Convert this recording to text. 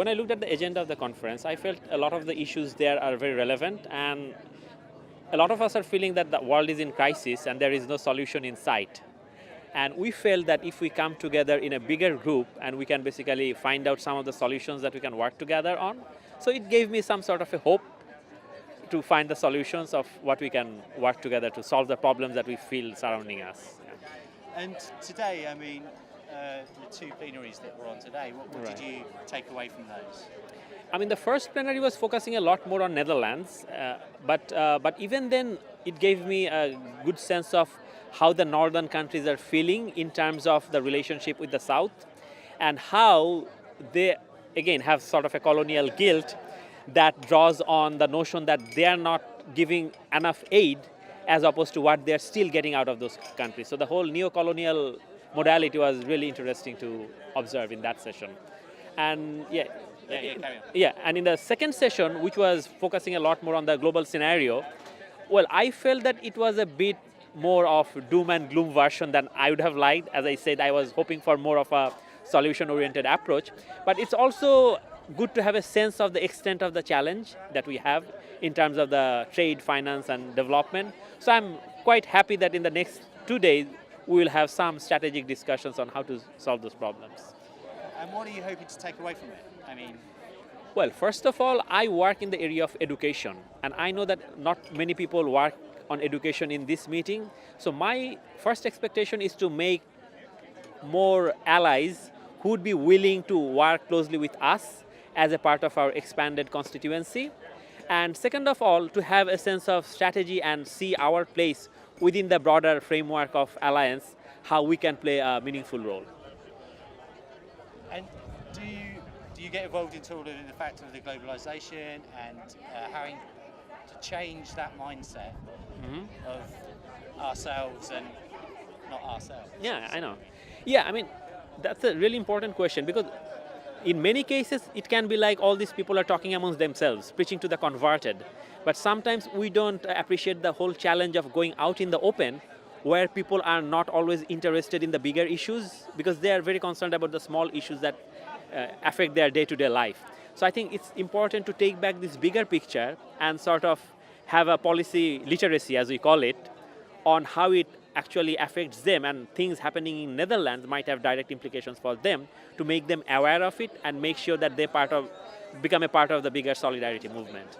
When I looked at the agenda of the conference, I felt a lot of the issues there are very relevant, and a lot of us are feeling that the world is in crisis and there is no solution in sight. And we felt that if we come together in a bigger group and we can basically find out some of the solutions that we can work together on, so it gave me some sort of a hope to find the solutions of what we can work together to solve the problems that we feel surrounding us. Yeah. And today, I mean, the two plenaries that were on today, what did you take away from those? I mean, the first plenary was focusing a lot more on Netherlands, but even then, it gave me a good sense of how the northern countries are feeling in terms of the relationship with the south, and how they, again, have sort of a colonial guilt that draws on the notion that they are not giving enough aid as opposed to what they're still getting out of those countries. So the whole neo-colonial modality was really interesting to observe in that session. And and in the second session, which was focusing a lot more on the global scenario, well, I felt that it was a bit more of doom and gloom version than I would have liked. As I said, I was hoping for more of a solution-oriented approach, but it's also good to have a sense of the extent of the challenge that we have in terms of the trade, finance, and development. So I'm quite happy that in the next 2 days, we will have some strategic discussions on how to solve those problems. And what are you hoping to take away from it? I mean, well, first of all, I work in the area of education, and I know that not many people work on education in this meeting. So my first expectation is to make more allies who would be willing to work closely with us as a part of our expanded constituency. And second of all, to have a sense of strategy and see our place within the broader framework of alliance, how we can play a meaningful role. And do you get involved in all in the fact of the globalization and having to change that mindset of ourselves and not ourselves? Yeah, I know. Yeah, I mean, that's a really important question, because in many cases, it can be like all these people are talking amongst themselves, preaching to the converted. But sometimes we don't appreciate the whole challenge of going out in the open, where people are not always interested in the bigger issues, because they are very concerned about the small issues that affect their day-to-day life. So I think it's important to take back this bigger picture and sort of have a policy literacy, as we call it, on how it actually affects them, and things happening in Netherlands might have direct implications for them, to make them aware of it and make sure that they become a part of the bigger solidarity movement.